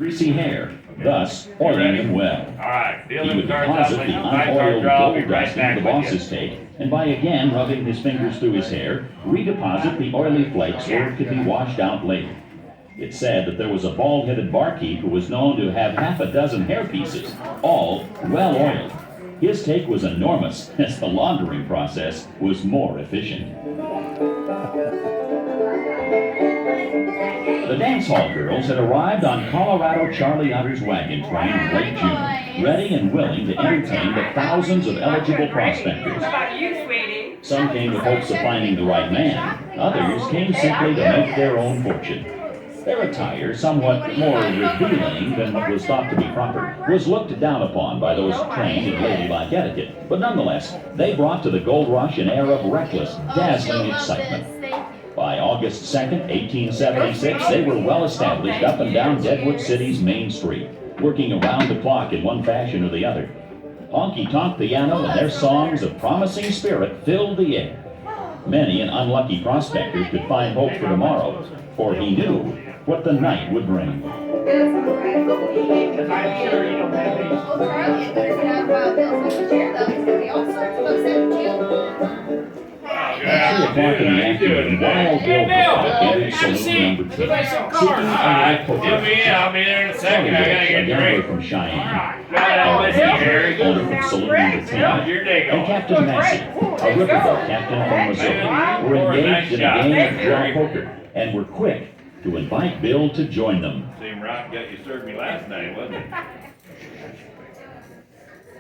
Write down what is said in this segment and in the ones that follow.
greasy hair, thus oiling them well. All right, He would deposit the unoiled gold dust into the boss's take, and by again rubbing his fingers through his hair, redeposit the oily flakes where it could be washed out later. It's said that there was a bald-headed barkeep who was known to have half a dozen hair pieces, all well oiled. His take was enormous, as the laundering process was more efficient. The dance hall girls had arrived on Colorado Charlie Hunter's wagon train in late June, ready and willing to entertain the thousands of eligible prospectors. Some came with hopes of finding the right man. Others came simply to make their own fortune. Their attire, somewhat more revealing than what was thought to be proper, was looked down upon by those trained in ladylike etiquette. But nonetheless, they brought to the gold rush an air of reckless, dazzling excitement. By August 2nd, 1876, they were well established up and down Deadwood City's main street, working around the clock in one fashion or the other. Honky-tonk piano and their songs of promising spirit filled the air. Many an unlucky prospector could find hope for tomorrow, for he knew what the night would bring. I'm sure you don't have any. Oh, Charlie, you better get out of Wild Bill's little chair, though. He's going to be all sorts of upset at you. At 3 o'clock in the afternoon, Wild Bill Hicock entered saloon number 2, seeking a poker. I'll be there in a second. I gotta get a gambler drink. from Cheyenne, Right. owner from saloon number 10, Your day and going. Captain Massey, a riverboat captain from Missouri, were engaged in a game of draw poker and were quick to invite Bill to join them. Same rock got you served me last night, wasn't it?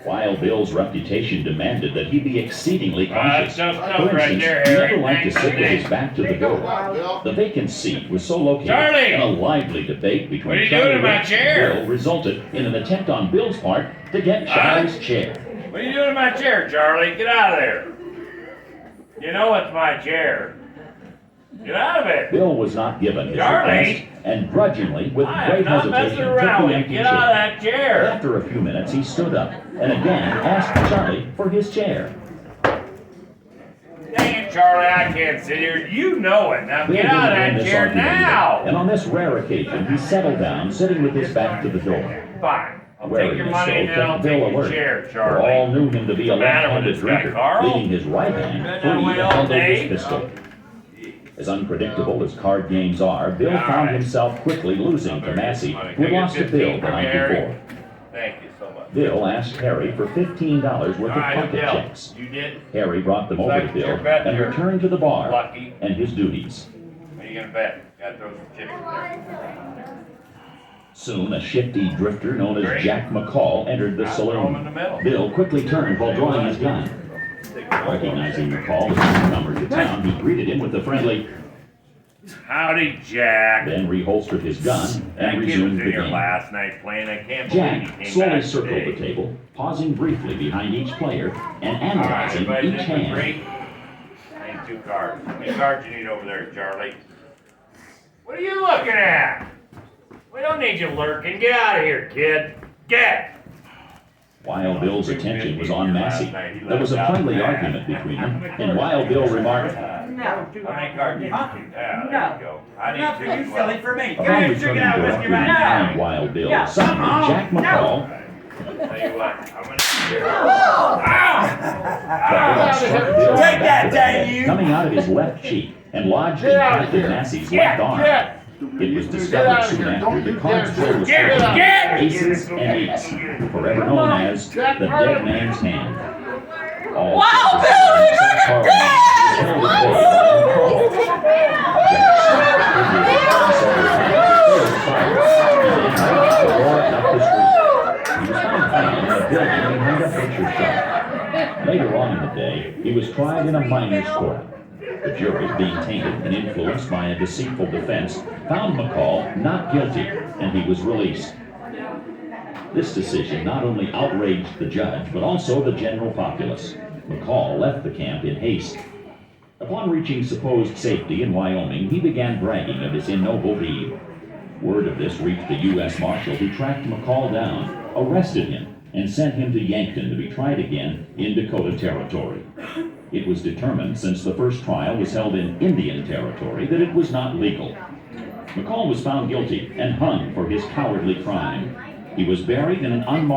Wild Bill's reputation demanded that he be exceedingly cautious. Tough stuff For right instance, there, he Harry. never liked to Thanks sit for with his this. back to the door. The vacant seat was so located, Charlie! and a lively debate between What are you Charlie doing to my Rich chair? and Bill resulted in an attempt on Bill's part to get Charlie's chair. What are you doing in my chair, Charlie? Get out of there. You know it's my chair. Get out of it. Bill was not given his Charlie! request, and grudgingly, with I great am not messing hesitation, took around the with you. empty Get out of chair. that chair. After a few minutes, he stood up and again asked Charlie for his chair. Dang it, Charlie, I can't sit here. You know it. Now Bill get out of didn't win that this chair argument either, now. and on this rare occasion, he settled down, sitting with his back to the door. Fine. I'll take Wearing your his money coat and then I'll kept take Bill your alert, chair, for Charlie. all knew him to be a What's the matter with left-handed this guy, drinker, Carl? leaving his right hand Been free that way to all handle day? his pistol. As unpredictable as card games are, Bill found himself quickly losing to Massey, who had lost to Bill the night before. Thank you so much.Ll asked Harry for $15 worth of All right, pocket Bill. checks. You did? Harry brought them Looks over like to it's your Bill bet and here. returned to the bar Lucky. and his duties. What are you gonna bet? Gotta throw some chips in there. Soon, a shifty drifter known as Great. Jack McCall entered the Throw 'em in saloon. the middle. Bill quickly turned while drawing his gun. Recognizing McCall as a newcomer to town, he greeted him with a friendly, Howdy, Jack. then reholstered his gun That and kid was resumed in the here game. last night playing. I can't believe he Jack came slowly back circled today. the table, pausing briefly behind each player and All right, analyzing everybody, each this is hand. great. I need 2 cards. How many cards you need over there, Charlie? What are you looking at? We don't need you lurking. Get out of here, kid. Get! Wild Bill's attention was on Massey. There was a friendly argument between them, and Wild Bill remarked, No. How many cards you need? Huh? Yeah, there No. you go. I need Enough 2 for you as well. silly for me. Go upon ahead, returning drink it out with directly whiskey right behind now. Wild Bill, Yeah. suddenly Jack No. McCall Tell you what, I'm gonna... struck Bill Take that, back dang you! coming out of his left cheek and lodged in Get out of Captain here. Massey's Get, left arm. get. It was Get discovered out of soon here. after Don't the you cards dare. play was Get full of it. aces and eights, forever known as the dead man's hand. All Wild cases Bill, in South Carolina were held at bay by McCall. Jack snapped the figure several times, the fire, and then reached the door and up the street. He was found hanging in a building behind a picture shop. Later on in the day, he was tried in a minor's court. The jury, being tainted and influenced by a deceitful defense, found McCall not guilty, and he was released. This decision not only outraged the judge, but also the general populace. McCall left the camp in haste. Upon reaching supposed safety in Wyoming, he began bragging of his ignoble deed. Word of this reached the U.S. Marshal, who tracked McCall down, arrested him, and sent him to Yankton to be tried again in Dakota Territory. It was determined, since the first trial was held in Indian Territory, that it was not legal. McCall was found guilty and hung for his cowardly crime. He was buried in an unmarked